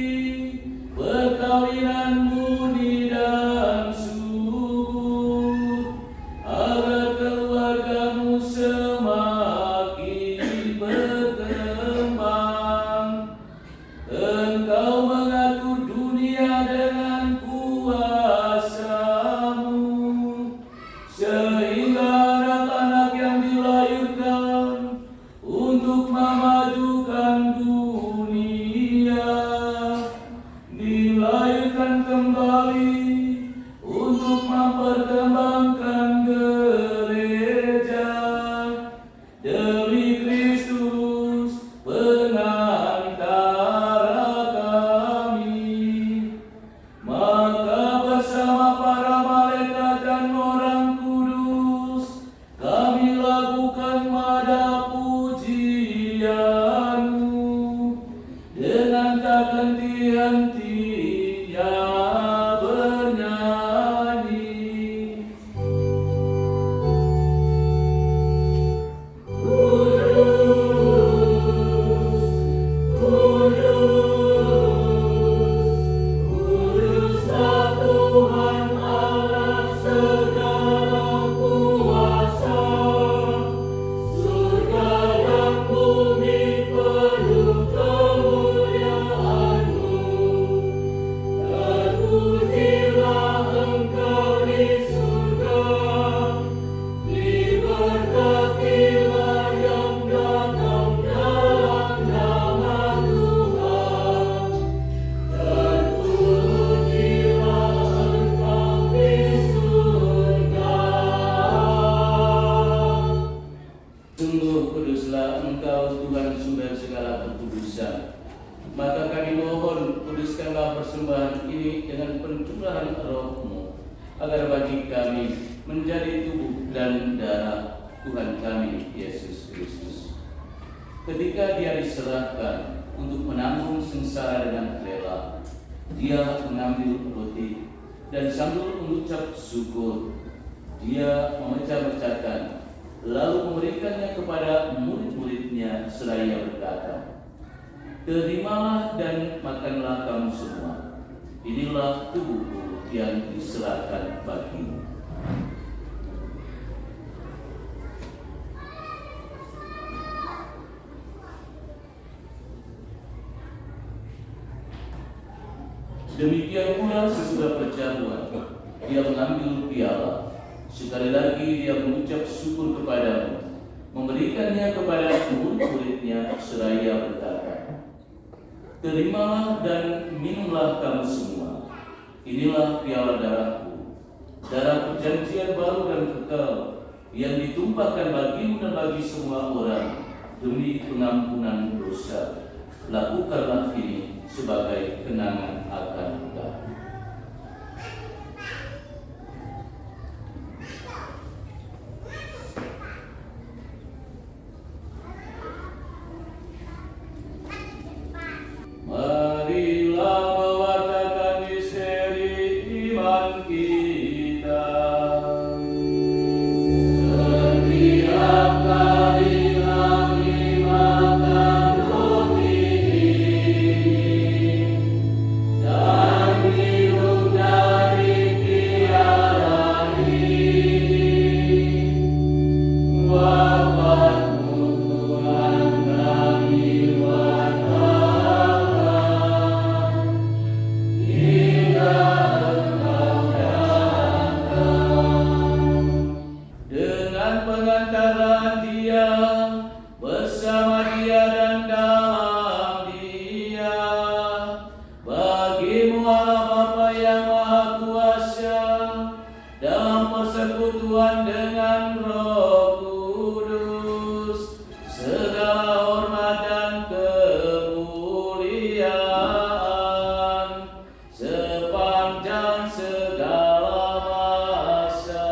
Speaker 4: perkawinan murni dan subur agar keluargamu semakin berkembang. Engkau mengatur dunia dengan kuasamu sehingga anak-anak yang dilahirkan untuk memajukan dunia dilahirkan kembali untuk memperkembangkan gereja demi Kristus penantara kami. Maka bersama para malaikat dan orang kudus kami lakukan nada pujian-Mu dengan tak henti-hentinya bernyanyi. Kuduslah Tuhan Allah segala kuasa, surga dan bumi penuh kemuliaan-Mu. Terpujilah Engkau di surga, diberkatilah yang datang dalam nama Tuhan. Terpujilah Engkau di surga. Sungguh kuduslah Engkau Tuhan sumber segala kekudusan. Maka kami mohon, kuduskanlah persembahan ini dengan pencurahan Roh-Mu, agar bagi kami menjadi tubuh dan darah Tuhan kami Yesus Kristus. Ketika Dia diserahkan untuk menanggung sengsara dengan rela, Dia mengambil roti dan sambil mengucap syukur, Dia memecah-mecahkan, lalu memberikannya kepada murid-muridnya seraya berkata, "Terimalah dan makanlah kamu semua. Inilah tubuhku yang diserahkan bagimu." Demikian pula sesudah perjamuan, Dia mengambil piala. Sekali lagi Dia mengucap syukur kepadamu, memberikannya kepada murid-muridnya seraya berkata, "Terimalah dan minumlah kamu semua. Inilah piala darahku, darah perjanjian baru dan kekal, yang ditumpahkan bagimu dan bagi semua orang demi pengampunan dosa. Lakukanlah ini sebagai kenangan akan kami." Marilah mewartakan misteri iman kita. Setiap kali kami makan roti ini dan minum dari piala ini, wafat-Mu Tuhan kami wartakan hingga Engkau datang. Dengan pengantaran Dia, bersama Dia dan dalam Dia, bagimu Allah Bapa yang Maha Kuasa, dalam persekutuan dengan Roh Kudus, segala hormat dan kemuliaan sepanjang segala masa.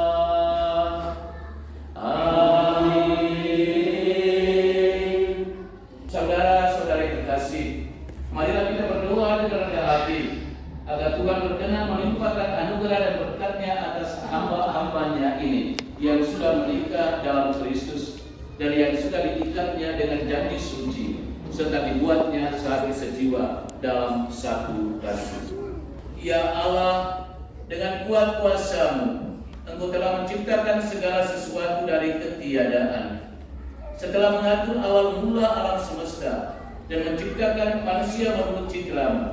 Speaker 4: yang sudah menikah dalam Kristus dan yang sudah diikatnya dengan janji suci serta dibuatnya sehati sejiwa dalam satu kasih. Ya Allah, dengan kuat kuasa-Mu, Engkau telah menciptakan segala sesuatu dari ketiadaan. Setelah mengatur awal mula alam semesta dan menciptakan manusia menurut citra-Mu,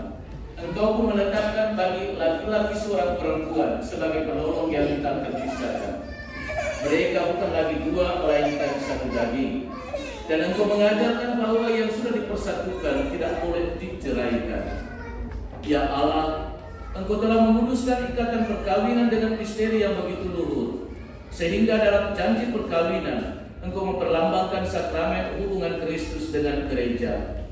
Speaker 4: Engkau pun menetapkan bagi laki-laki seorang perempuan sebagai penolong yang tak terpisahkan. Mereka bukan lagi dua, melainkan satu daging. Dan Engkau mengajarkan bahwa yang sudah dipersatukan tidak boleh diceraikan. Ya Allah, Engkau telah memutuskan ikatan perkawinan dengan misteri yang begitu luhur, sehingga dalam janji perkawinan Engkau memperlambangkan sakramen hubungan Kristus dengan gereja.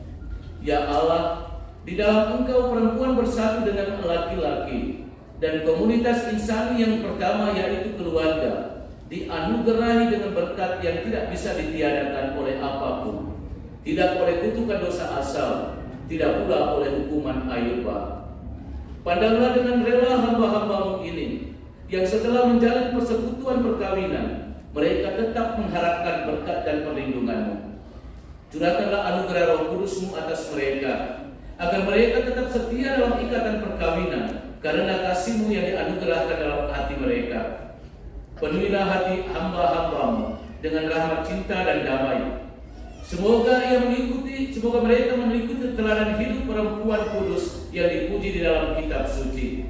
Speaker 4: Ya Allah, di dalam Engkau perempuan bersatu dengan laki-laki, dan komunitas insani yang pertama yaitu keluarga dianugerahi dengan berkat yang tidak bisa ditiadakan oleh apapun, tidak oleh kutukan dosa asal, tidak pula oleh hukuman air bah. Pandanglah dengan rela hamba-hamba-Mu ini, yang setelah menjalin persekutuan perkawinan, mereka tetap mengharapkan berkat dan perlindungan-Mu. Curahkanlah anugerah Roh Kudus-Mu atas mereka, agar mereka tetap setia dalam ikatan perkawinan, karena kasih-Mu yang dianugerahkan dalam hati mereka. Penuhilah hati hamba-hamba-Mu dengan rahmat cinta dan damai. Semoga mereka mengikuti teladan hidup perempuan kudus yang dipuji di dalam kitab suci.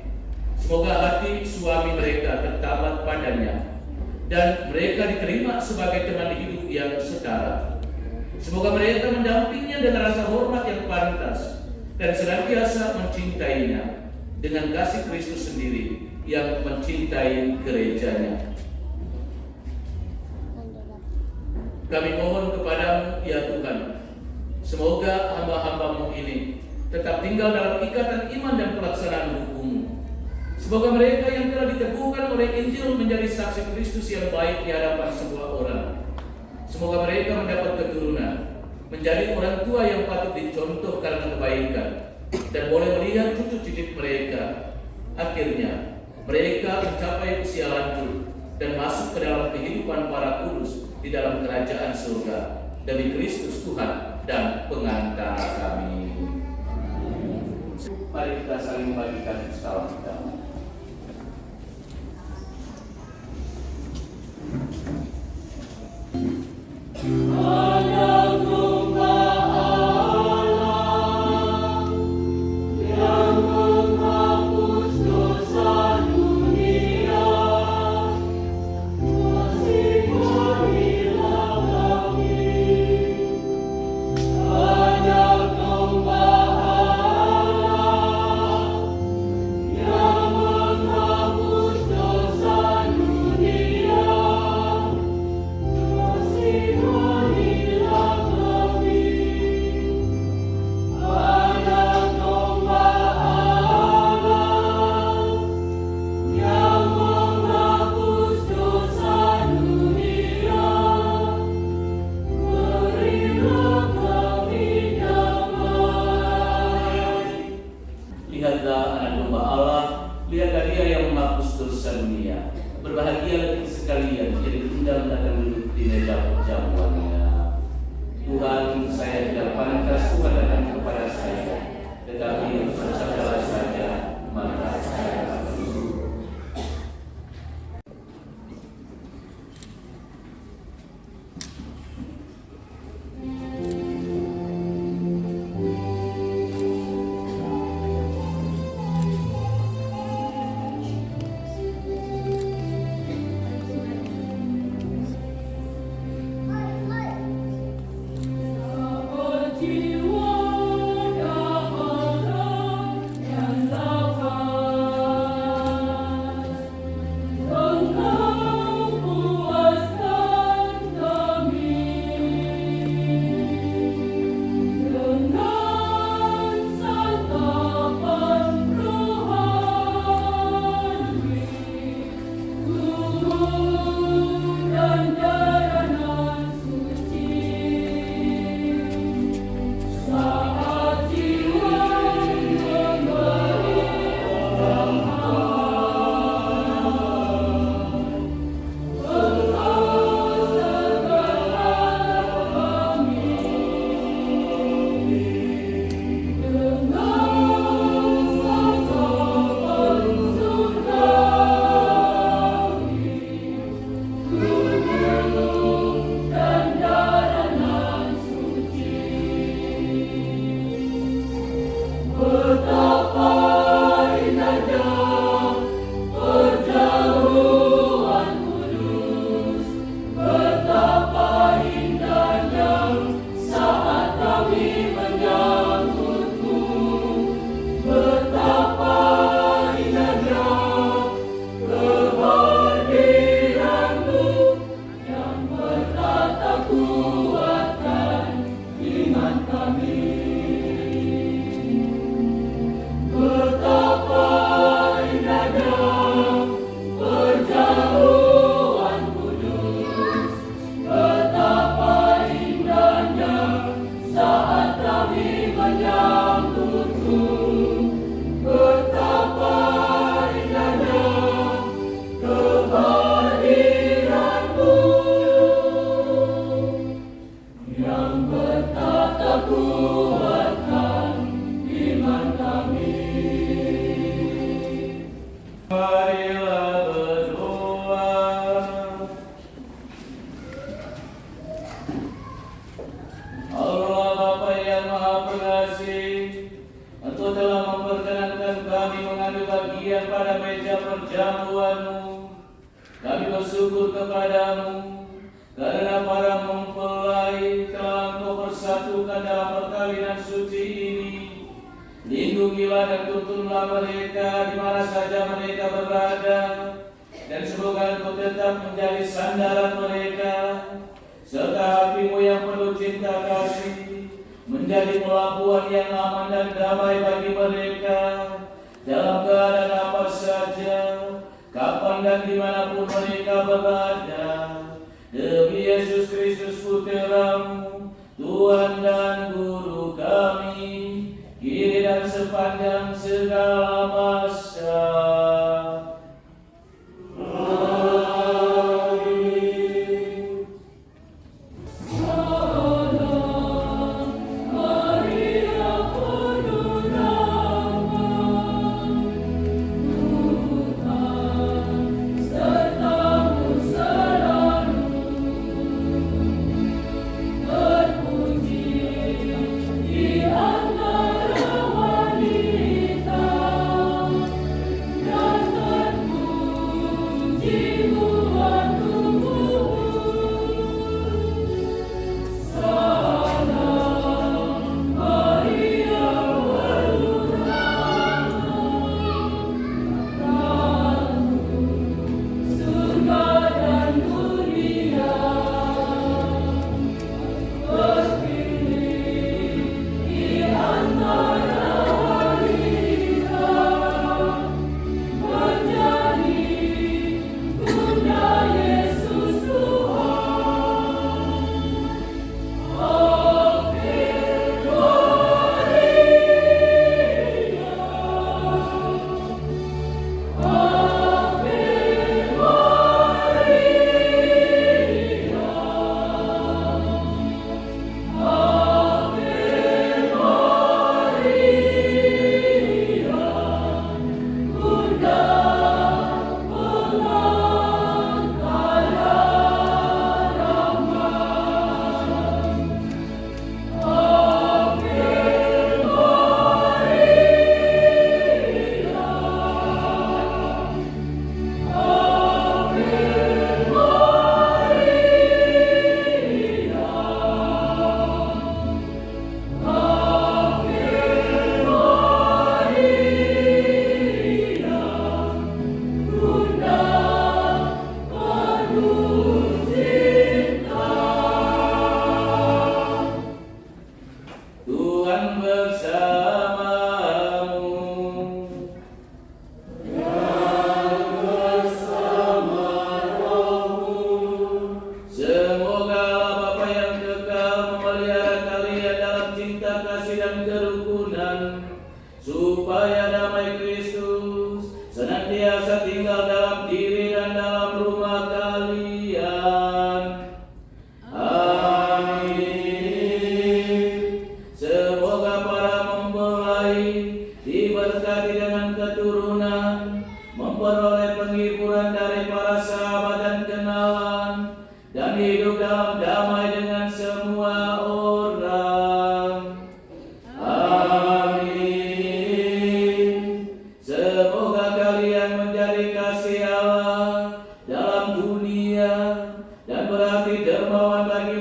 Speaker 4: Semoga hati suami mereka tertabat padanya, dan mereka diterima sebagai teman hidup yang setara. Semoga mereka mendampinginya dengan rasa hormat yang pantas, dan senantiasa mencintainya dengan kasih Kristus sendiri yang mencintai gerejanya. Kami mohon kepada-Mu, ya Tuhan, semoga hamba-hamba-Mu ini tetap tinggal dalam ikatan iman dan pelaksanaan hukum-Mu. Semoga mereka yang telah diteguhkan oleh Injil menjadi saksi Kristus yang baik di hadapan semua orang. Semoga mereka mendapat keturunan, menjadi orang tua yang patut dicontoh karena kebaikan, dan boleh melihat cucu cicit mereka. Akhirnya, mereka mencapai usia lanjut dan masuk ke dalam kehidupan para kudus di dalam kerajaan surga demi Kristus Tuhan dan pengantara kami. Mari kita saling membagikan salam damai.
Speaker 1: kepadamu, karena para mempelai telah Engkau persatukan dalam perkawinan suci ini. Lindungilah dan tuntunlah mereka di mana saja mereka berada, dan semoga Engkau tetap menjadi sandaran mereka, serta hatimu yang penuh cinta kasih menjadi pelabuhan yang aman dan damai bagi mereka dalam keadaan apa saja, kapan dan dimanapun mereka berada. Demi Yesus Kristus Putramu, Tuhan dan Guru kami, kini dan sepanjang segala masa. supaya damai Kristus senantiasa tinggal dalam diri dan dalam rumah kalian. Amin. Semoga para mempelai diberkati dengan keturunan, memperoleh penghiburan dari para sahabat dan kenalan, dan hidup dalam damai dengan semua orang. Amin. Semoga kalian menjadi kasih Allah dalam dunia dan berarti dermawan bagi